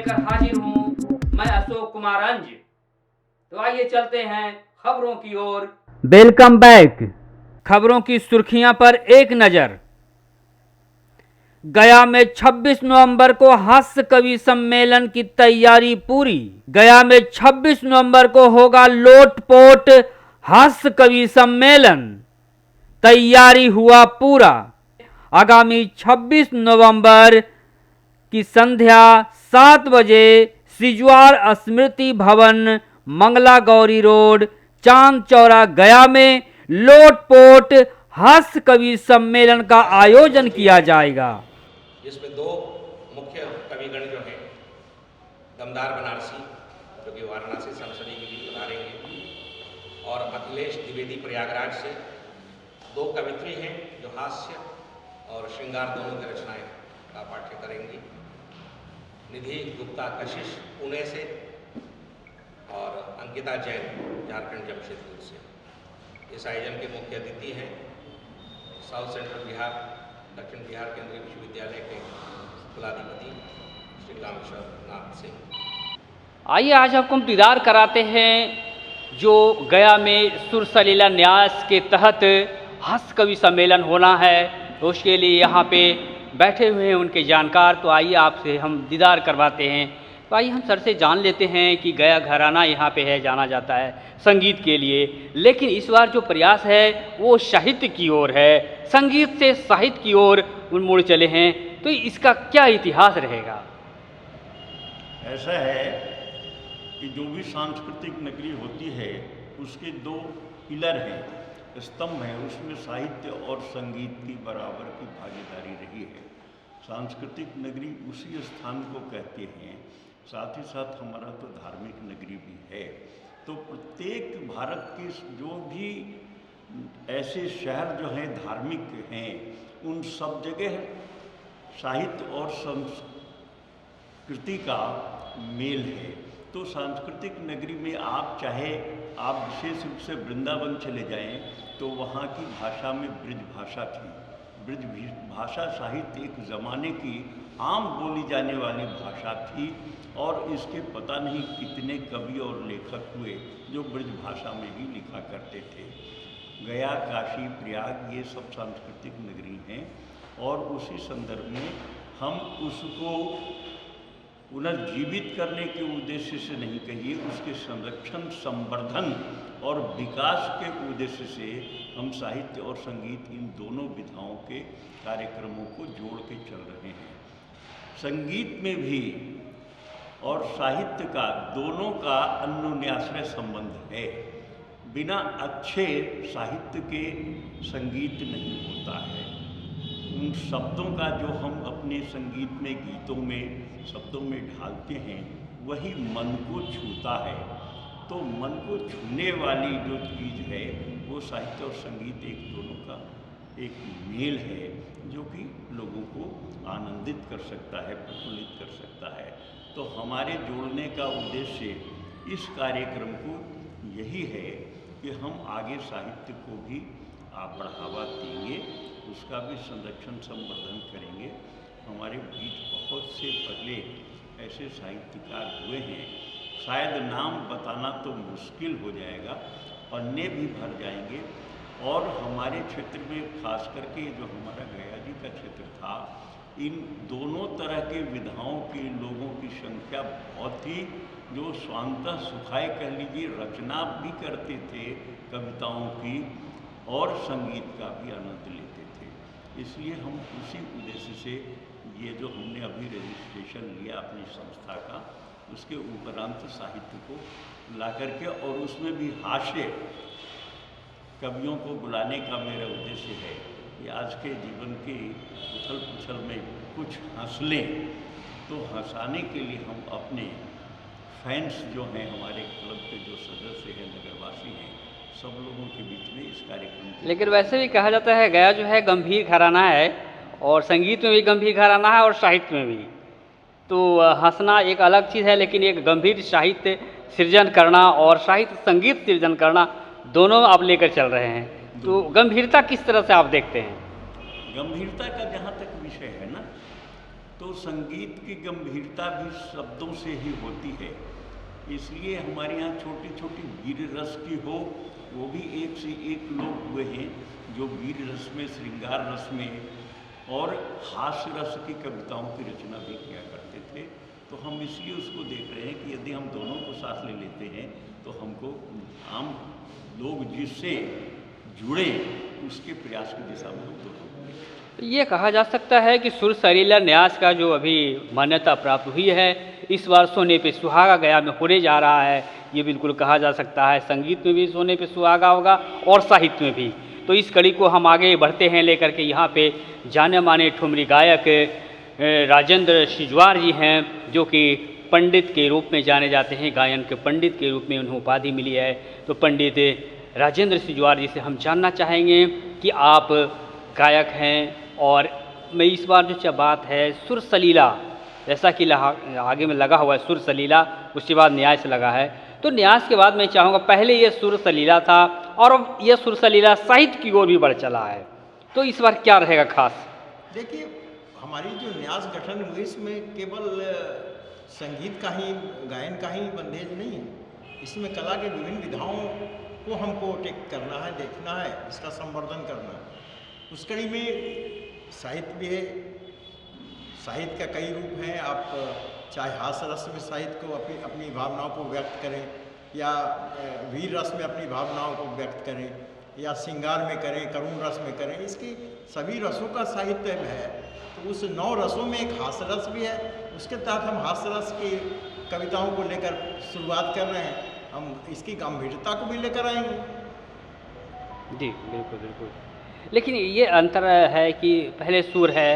लेकर हाजिर हूँ मैं अशोक कुमार अंज। तो आइए चलते हैं खबरों की ओर। Welcome back. खबरों की सुर्खियां पर एक नजर। गया में 26 नवंबर को हास्य कवि सम्मेलन की तैयारी पूरी। गया में 26 नवंबर को होगा लोटपोट हास्य कवि सम्मेलन, तैयारी हुआ पूरा। आगामी 26 नवंबर की संध्या 7 बजे सिजवार स्मृति भवन, मंगला गौरी रोड, चांद चौरा, गया में लोटपोट हास्य कवि सम्मेलन का आयोजन किया जाएगा। इसमें दो मुख्य कविगण जो हैं, दमदार बनारसी जो कि वाराणसी संसदीय के बीच उतारेंगे, और अखिलेश द्विवेदी प्रयागराज से, दो कवित्री हैं जो हास्य और श्रृंगार दोनों की रचनाएं का पाठ्य करेंगी। निधि गुप्ता कशिश पुणे से और अंकिता जैन झारखंड जमशेदपुर से। इस आयोजन के मुख्य अतिथि हैं साउथ सेंट्रल बिहार दक्षिण बिहार केंद्रीय विश्वविद्यालय के कुलाधिपति श्री रामेश्वर नाथ सिंह। आइए आज आपको हम दीदार कराते हैं जो गया में सुरसलीला न्यास के तहत हास्य कवि सम्मेलन होना है, तो उसके लिए यहाँ पे बैठे हुए हैं उनके जानकार। तो आइए आपसे हम दीदार करवाते हैं। तो आइए हम सर से जान लेते हैं कि गया घराना यहाँ पे है, जाना जाता है संगीत के लिए, लेकिन इस बार जो प्रयास है वो साहित्य की ओर है, संगीत से साहित्य की ओर मुड़ चले हैं। तो इसका क्या इतिहास रहेगा? ऐसा है कि जो भी सांस्कृतिक नगरी होती है उसके दो पिलर हैं, स्तंभ हैं, उसमें साहित्य और संगीत की बराबर की भागीदारी रही है। सांस्कृतिक नगरी उसी स्थान को कहते हैं, साथ ही साथ हमारा तो धार्मिक नगरी भी है। तो प्रत्येक भारत के जो भी ऐसे शहर जो हैं धार्मिक हैं, उन सब जगह साहित्य और संस्कृति का मेल है। तो सांस्कृतिक नगरी में आप चाहे आप विशेष रूप से वृंदावन चले जाएं तो वहाँ की भाषा में ब्रज भाषा थी। ब्रज भाषा साहित्य एक ज़माने की आम बोली जाने वाली भाषा थी, और इसके पता नहीं कितने कवि और लेखक हुए जो ब्रज भाषा में ही लिखा करते थे। गया, काशी, प्रयाग ये सब सांस्कृतिक नगरी हैं, और उसी संदर्भ में हम उसको पुनर्जीवित करने के उद्देश्य से नहीं कहिए, उसके संरक्षण, संवर्धन और विकास के उद्देश्य से हम साहित्य और संगीत इन दोनों विधाओं के कार्यक्रमों को जोड़ के चल रहे हैं। संगीत में भी और साहित्य का दोनों का अन्योन्याश्रय संबंध है। बिना अच्छे साहित्य के संगीत नहीं होता है। उन शब्दों का जो हम अपने संगीत में, गीतों में, शब्दों में ढालते हैं वही मन को छूता है। तो मन को छूने वाली जो चीज़ है वो साहित्य और संगीत एक दोनों का एक मेल है, जो कि लोगों को आनंदित कर सकता है, प्रफुल्लित कर सकता है। तो हमारे जोड़ने का उद्देश्य इस कार्यक्रम को यही है कि हम आगे साहित्य को भी बढ़ावा देंगे, उसका भी संरक्षण, संवर्धन करेंगे। हमारे बीच बहुत से पहले ऐसे साहित्यकार हुए हैं, शायद नाम बताना तो मुश्किल हो जाएगा, पन्ने भी भर जाएंगे। और हमारे क्षेत्र में खास करके जो हमारा गया जी का क्षेत्र था, इन दोनों तरह के विधाओं के लोगों की संख्या बहुत थी, जो स्वांतः सुखाय कह लीजिए, रचना भी करते थे कविताओं की और संगीत का भी आनंद लेते थे। इसलिए हम उसी उद्देश्य से ये जो हमने अभी रजिस्ट्रेशन लिया अपनी संस्था का, उसके उपरांत साहित्य को ला करके और उसमें भी हास्य कवियों को बुलाने का मेरा उद्देश्य है कि आज के जीवन की उथल पुथल में कुछ हंस लें। तो हंसाने के लिए हम अपने फैंस जो हैं, हमारे क्लब के जो सदस्य हैं, नगरवासी हैं, सब लोगों के बीच में इस कार्यक्रम। लेकिन वैसे भी कहा जाता है गया जो है गंभीर घराना है, और संगीत में भी गंभीर घराना है और साहित्य में भी। तो हंसना एक अलग चीज़ है, लेकिन एक गंभीर साहित्य सृजन करना और साहित्य संगीत सृजन करना दोनों आप लेकर चल रहे हैं। तो गंभीरता किस तरह से आप देखते हैं? गंभीरता का जहाँ तक विषय है ना, तो संगीत की गंभीरता भी शब्दों से ही होती है। इसलिए हमारे यहाँ छोटी छोटी वीर रस की हो, वो भी एक से एक लोग हुए हैं जो वीर रस में, श्रृंगार रस में और हास्य रस की कविताओं की रचना भी किया करते थे। तो हम इसलिए उसको देख रहे हैं कि यदि हम दोनों को साथ ले लेते हैं तो हमको आम लोग जिससे जुड़े उसके प्रयास की दिशा में हम दोनों। ये कहा जा सकता है कि सुर सलीला न्यास का जो अभी मान्यता प्राप्त हुई है, इस बार सोने पे सुहागा गया में होने जा रहा है, ये बिल्कुल कहा जा सकता है। संगीत में भी सोने पे सुहागा होगा और साहित्य में भी। तो इस कड़ी को हम आगे बढ़ते हैं लेकर के यहाँ पे जाने माने ठुमरी गायक राजेंद्र सिजवार जी हैं, जो कि पंडित के रूप में जाने जाते हैं, गायन के पंडित के रूप में उन्हें उपाधि मिली है। तो पंडित राजेंद्र सिजवार जी से हम जानना चाहेंगे कि आप गायक हैं, और मैं इस बार जो बात है सुर सलीला, जैसा कि आगे में लगा हुआ है सुर सलीला, उसके बाद न्यास लगा है, तो न्यास के बाद मैं चाहूँगा पहले ये सुर सलीला था और अब ये सुर सलीला साहित्य की ओर भी बढ़ चला है, तो इस बार क्या रहेगा खास? देखिए, हमारी जो न्यास गठन हुई इसमें केवल संगीत का ही, गायन का ही बंदेज नहीं है, इसमें कला के विभिन्न विधाओं को हमको टेक करना है, देखना है, इसका संवर्धन करना है। उस कड़ी में साहित्य भी है। साहित्य का कई रूप हैं। आप चाहे हास्य रस में साहित्य को अपनी भावनाओं को व्यक्त करें, या वीर रस में अपनी भावनाओं को व्यक्त करें, या श्रृंगार में करें, करुण रस में करें, इसकी सभी रसों का साहित्य है। तो उस 9 रसों में एक हास्य रस भी है, उसके तहत हम हास्य रस की कविताओं को लेकर शुरुआत कर रहे हैं। हम इसकी गंभीरता को भी लेकर आएंगे। जी बिल्कुल बिल्कुल। लेकिन ये अंतर है कि पहले सुर है,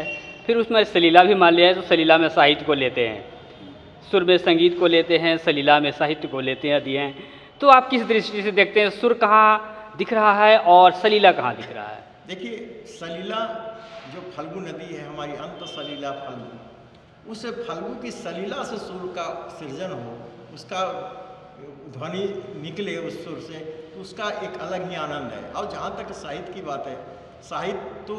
फिर उसमें सलीला भी मान लिया है, तो सलीला में साहित्य को लेते हैं, सुर में संगीत को लेते हैं, सलीला में साहित्य को लेते हैं दिए हैं। तो आप किस दृष्टि से देखते हैं, सुर कहाँ दिख रहा है और सलीला कहाँ दिख रहा है? देखिए, सलीला जो फल्गु नदी है हमारी, अंत सलीला फल्गु, उस फल्गु की सलीला से सुर का सृजन हो, उसका ध्वनि निकले उस सुर से, तो उसका एक अलग ही आनंद है। और जहाँ तक साहित्य की बात है, साहित्य तो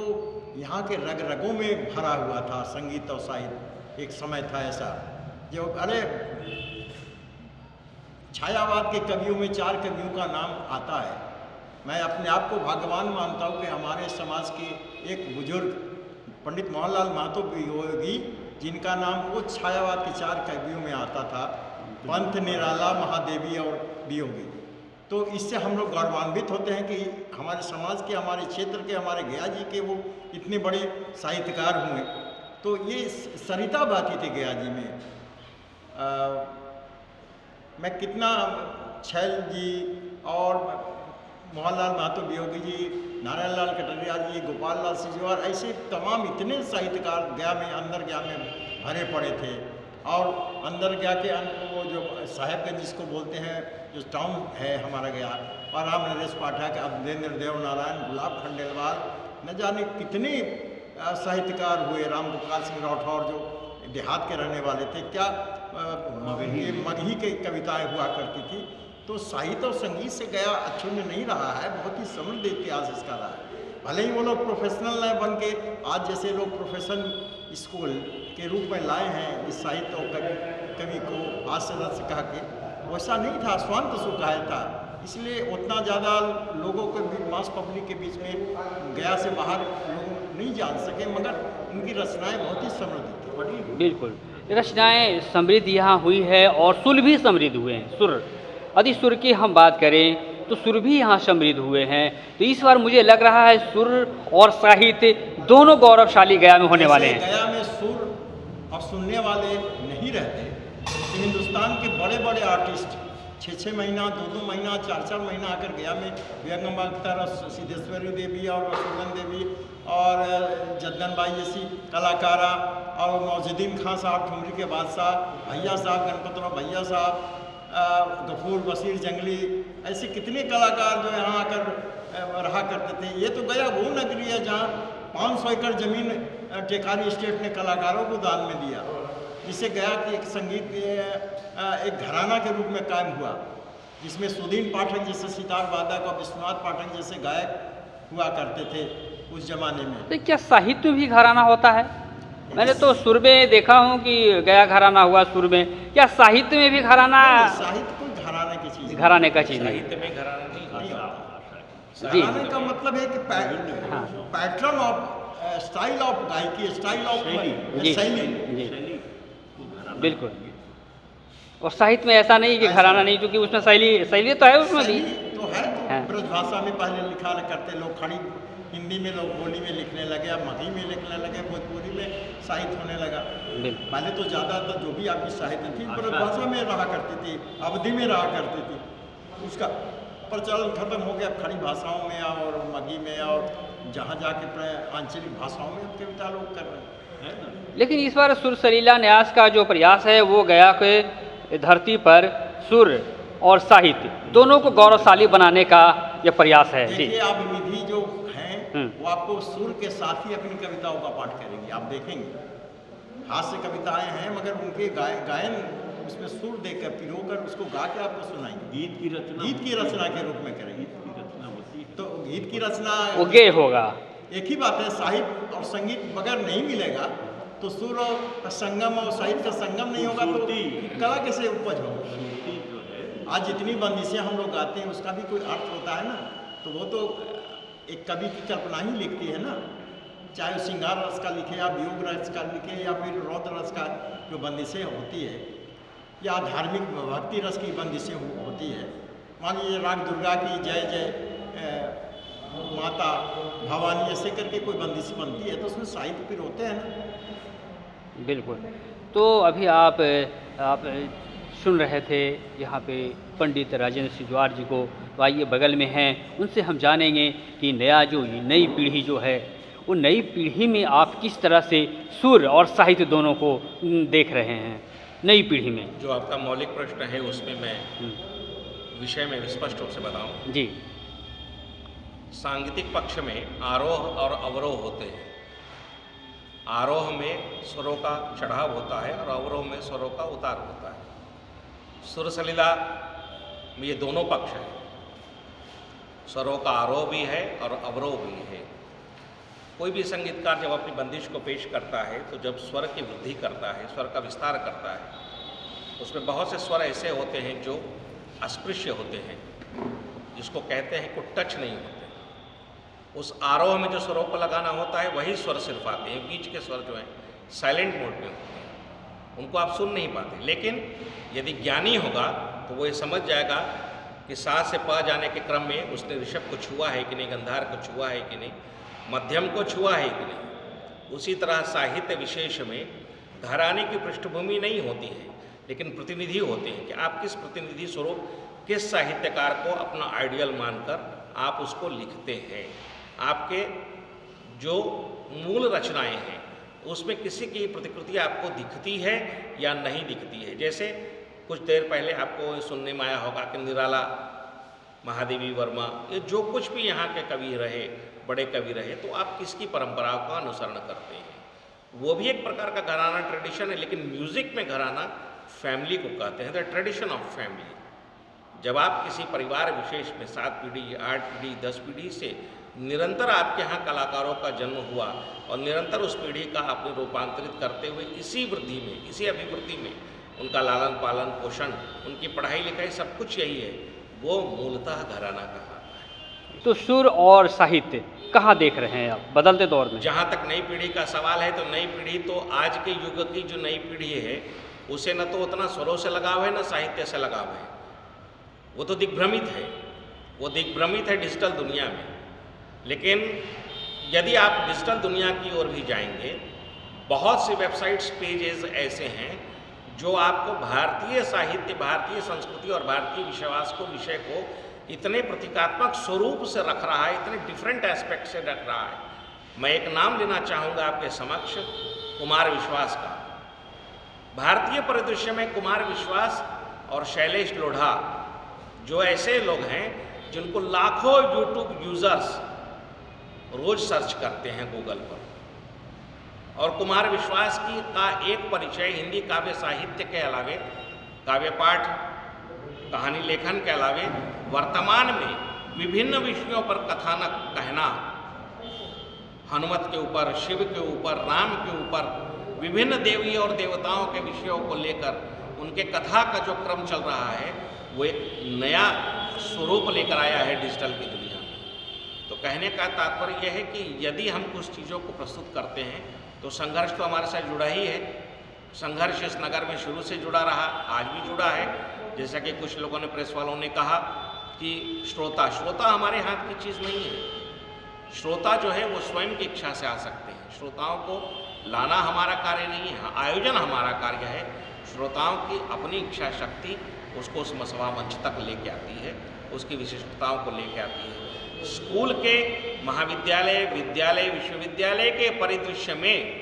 यहाँ के रग रगों में भरा हुआ था। संगीत और साहित्य एक समय था ऐसा, जो छायावाद के कवियों में 4 कवियों का नाम आता है। मैं अपने आप को भाग्यवान मानता हूँ कि हमारे समाज के एक बुजुर्ग पंडित मोहनलाल महतो वियोगी, जिनका नाम वो छायावाद के 4 कवियों में आता था, पंथ, निराला, महादेवी और वियोगी। तो इससे हम लोग गौरवान्वित होते हैं कि हमारे समाज के, हमारे क्षेत्र के, हमारे गया जी के वो इतने बड़े साहित्यकार हुए। तो ये सरिता बहती थी गया जी में। मैं कितना छैल जी और मोहनलाल महतो वियोगी जी, नारायण लाल कटरिया जी, गोपाल लाल सिजवार, ऐसे तमाम इतने साहित्यकार गया में, अंदर गया में भरे पड़े थे। और अंदर गया के वो जो साहेबगंज जिसको बोलते हैं, जो टाउन है हमारा गया, और राम नरेश पाठक, अवधेंद्र देव नारायण, गुलाब खंडेलवाल, न जाने कितने साहित्यकार हुए, राम गोपाल सिंह राठौर जो देहात के रहने वाले थे, क्या मगही की कविताएं हुआ करती थी। तो साहित्य और संगीत से गया अक्षुण्ण नहीं रहा है, बहुत ही समृद्ध इतिहास इसका रहा है। भले ही वो लोग प्रोफेशनल न बन के आज जैसे लोग प्रोफेशन स्कूल के रूप में लाए हैं इस साहित्य और कवि को हास्य रस कह के, वैसा नहीं था, स्वांत सुखाया था। इसलिए उतना ज़्यादा लोगों के बीच, मास पब्लिक के बीच में गया से बाहर लोग नहीं जान सके, मगर उनकी रचनाएं बहुत ही समृद्ध थी, बड़ी। बिल्कुल, रचनाएं समृद्ध यहाँ हुई है और सुर भी समृद्ध हुए हैं। सुर, यदि सुर की हम बात करें तो सुर भी यहाँ समृद्ध हुए हैं। तो इस बार मुझे लग रहा है सुर और साहित्य दोनों गौरवशाली गया में होने वाले हैं। गया में सुर और सुनने वाले नहीं रहते, तो हिंदुस्तान के बड़े बड़े आर्टिस्ट 6-6 महीना, 2-2 महीना, 4-4 महीना आकर गया में व्यंगम अख्तर, सिद्धेश्वरी देवी और रसूलन देवी और जद्दन बाई जैसी कलाकारा, और मौजुद्दीन खां साहब ठुमरी के बादशाह, भैया साहब, गणपतराव भैया साहब, गफूर बशीर जंगली, ऐसे कितने कलाकार जो यहाँ आकर रहा करते थे। ये तो गया वो नगरी है जहाँ 500 एकड़ ज़मीन टेकारी स्टेट ने कलाकारों को दान में दिया, जिसे गया कि एक संगीत एक घराना के रूप में कायम हुआ, जिसमें सुदीन पाठक जैसे सितार वादक और विश्वनाथ पाठक जैसे गायक हुआ करते थे उस जमाने में। तो क्या साहित्य भी घराना होता है? मैंने तो सुर में देखा हूँ कि गया घराना हुआ सुर में, क्या साहित्य में भी घराना? साहित्य कोई घराने की चीज़ घराने का चीज़ नहीं। साहित्य में घराना नहीं नहीं होता। होता। जी। घराने का मतलब है कि हाँ। पैटर्न ऑफ स्टाइल ऑफ गायकी, स्टाइल ऑफ जी शैली। जी शैली को घराना बिल्कुल। कहेंगे। और साहित्य में ऐसा नहीं कि घराना नहीं, क्योंकि उसमें शैली तो है उसमें भी। शैली तो है, तो हाँ। ब्रजभाषा में पहले लिखा करते लोग, खड़ी हिंदी में लोग बोली में लिखने लगे, अब मगही में लिखने लगे, भोजपुरी में साहित्य होने लगा। बिल्कुल। पहले तो ज़्यादातर जो भी आपकी साहित्य थी ब्रजभाषा में रहा करती थी, अवधि में रहा करती थी, उसका प्रचलन खत्म हो गया। खड़ी भाषाओं में और मगही में और जहाँ जाके आंचलिक भाषाओं में अब कविता लोग कर रहे हैं ना। लेकिन इस बार सुर सलीला न्यास का जो प्रयास है वो गया के धरती पर सुर और साहित्य दोनों को गौरवशाली बनाने का यह प्रयास है। जी। देखिए, आप निधि जो हैं हम्म। वो आपको सुर के साथ ही अपनी कविताओं का पाठ करेंगे, आप देखेंगे। हास्य कविताएं हैं मगर उनके गायन उसमें सुर देकर पिरोकर उसको गा के आपको सुनाएंगे, गीत की रचना के रूप में करेंगे। गीत की रचना होती है। तो गीत की रचना वो गे होगा। एक ही बात है, साहित्य और संगीत बगैर नहीं मिलेगा तो सुर और संगम और साहित्य का संगम नहीं होगा तो खूबसूरती। कला कैसे उपज होगी। खूबसूरती जो है आज जितनी बंदिशें हम लोग गाते हैं उसका भी कोई अर्थ होता है ना, तो वो तो एक कवि की कल्पना ही लिखती है ना, चाहे वो श्रृंगार रस का लिखे या वियोग रस का लिखे या फिर रौद्र रस का जो बंदिशें होती है या धार्मिक भक्ति रस की बंदिशें होती है। मान लीजिए राग दुर्गा की जय जय माता भवानी ऐसे करके कोई बंदिश बनती है तो उसमें साहित्य फिर होते हैं ना। बिल्कुल। तो अभी आप सुन रहे थे यहाँ पे पंडित राजेंद्र सिजवार जी को, तो आइए बगल में हैं, उनसे हम जानेंगे कि नई पीढ़ी जो है वो नई पीढ़ी में आप किस तरह से सुर और साहित्य दोनों को देख रहे हैं नई पीढ़ी में। जो आपका मौलिक प्रश्न है उसमें मैं विषय में स्पष्ट रूप से बताऊं। जी। सांगीतिक पक्ष में आरोह और अवरोह होते हैं। आरोह में स्वरों का चढ़ाव होता है और अवरोह में स्वरों का उतार होता है। सुर सलीला में ये दोनों पक्ष हैं, स्वरों का आरोह भी है और अवरोह भी है। कोई भी संगीतकार जब अपनी बंदिश को पेश करता है तो जब स्वर की वृद्धि करता है, स्वर का विस्तार करता है, उसमें बहुत से स्वर ऐसे होते हैं जो अस्पृश्य होते हैं, जिसको कहते हैं को टच नहीं होते। उस आरोह में जो स्वरों को लगाना होता है वही स्वर सिर्फ आते हैं, बीच के स्वर जो हैं साइलेंट मोड में होते हैं, उनको आप सुन नहीं पाते। लेकिन यदि ज्ञानी होगा तो वो ये समझ जाएगा कि सा से प जाने के क्रम में उसने ऋषभ को छुआ है कि नहीं, गंधार को छुआ है कि नहीं, मध्यम को छुआ है कि नहीं। उसी तरह साहित्य विशेष में घराने की पृष्ठभूमि नहीं होती है, लेकिन प्रतिनिधि होते हैं कि आप किस प्रतिनिधि स्वरूप, किस साहित्यकार को अपना आइडियल मानकर आप उसको लिखते हैं। आपके जो मूल रचनाएं हैं उसमें किसी की प्रतिकृति आपको दिखती है या नहीं दिखती है। जैसे कुछ देर पहले आपको सुनने में आया होगा कि निराला, महादेवी वर्मा, ये जो कुछ भी यहाँ के कवि रहे, बड़े कवि रहे, तो आप किसकी परंपराओं का अनुसरण करते हैं। वो भी एक प्रकार का घराना ट्रेडिशन है, लेकिन म्यूज़िक में घराना फैमिली को कहते हैं, द ट्रेडिशन ऑफ फैमिली। जब आप किसी परिवार विशेष में 7 पीढ़ी, 8 पीढ़ी, 10 पीढ़ी से निरंतर आपके यहाँ कलाकारों का जन्म हुआ और निरंतर उस पीढ़ी का आपने रूपांतरित करते हुए इसी वृद्धि में, इसी अभिवृद्धि में उनका लालन पालन पोषण, उनकी पढ़ाई लिखाई सब कुछ यही है, वो मूलतः घराना कहलाता है। तो सुर और साहित्य कहाँ देख रहे हैं आप बदलते दौर में? जहाँ तक नई पीढ़ी का सवाल है तो नई पीढ़ी तो आज के युग की जो नई पीढ़ी है उसे न तो उतना स्वरों से लगाव है, न साहित्य से लगाव है। वो तो दिग्भ्रमित है, वो दिग्भ्रमित है डिजिटल दुनिया में। लेकिन यदि आप डिजिटल दुनिया की ओर भी जाएंगे, बहुत से वेबसाइट्स, पेजेस ऐसे हैं जो आपको भारतीय साहित्य, भारतीय संस्कृति और भारतीय विषय को इतने प्रतीकात्मक स्वरूप से रख रहा है, इतने डिफरेंट एस्पेक्ट से रख रहा है। मैं एक नाम लेना चाहूँगा आपके समक्ष, कुमार विश्वास का। भारतीय परिदृश्य में कुमार विश्वास और शैलेश लोढ़ा जो ऐसे लोग हैं जिनको लाखों यूट्यूब यूजर्स रोज सर्च करते हैं गूगल पर, और कुमार विश्वास का एक परिचय हिंदी काव्य साहित्य के अलावे, काव्य पाठ, कहानी लेखन के अलावे वर्तमान में विभिन्न विषयों पर कथानक कहना, हनुमत के ऊपर, शिव के ऊपर, राम के ऊपर विभिन्न देवी और देवताओं के विषयों को लेकर उनके कथा का जो क्रम चल रहा है वो एक नया स्वरूप लेकर आया है डिजिटल की दुनिया में। तो कहने का तात्पर्य यह है कि यदि हम कुछ चीज़ों को प्रस्तुत करते हैं तो संघर्ष तो हमारे साथ जुड़ा ही है। संघर्ष इस नगर में शुरू से जुड़ा रहा, आज भी जुड़ा है। जैसा कि कुछ लोगों ने, प्रेस वालों ने कहा कि श्रोता हमारे हाथ की चीज़ नहीं है। श्रोता जो है वो स्वयं की इच्छा से आ सकते हैं। श्रोताओं को लाना हमारा कार्य नहीं है, आयोजन हमारा कार्य है। श्रोताओं की अपनी इच्छा शक्ति उसको उस सभा मंच तक लेके आती है, उसकी विशिष्टताओं को लेके आती है। स्कूल के, महाविद्यालय, विद्यालय, विश्वविद्यालय के परिदृश्य में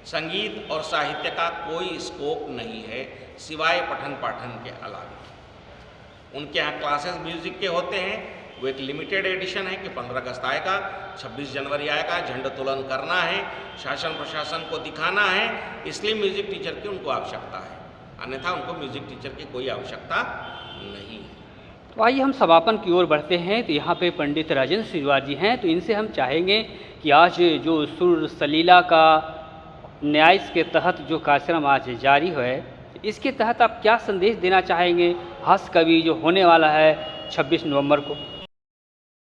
संगीत और साहित्य का कोई स्कोप नहीं है सिवाय पठन पाठन के अलावा। उनके यहाँ क्लासेस म्यूजिक के होते हैं, वो एक लिमिटेड एडिशन है कि 15 अगस्त आएगा, 26 जनवरी आएगा, झंडोत्तोलन करना है, शासन प्रशासन को दिखाना है, इसलिए म्यूजिक टीचर की उनको आवश्यकता है, अन्यथा उनको म्यूजिक टीचर की कोई आवश्यकता नहीं है। तो आइए हम समापन की ओर बढ़ते हैं। तो यहाँ पे पंडित राजेंद्र सिजवार जी हैं, तो इनसे हम चाहेंगे कि आज जो सुर सलीला का न्यास के तहत जो कार्यक्रम आज जारी है, इसके तहत आप क्या संदेश देना चाहेंगे हास्य कवि जो होने वाला है 26 नवंबर को?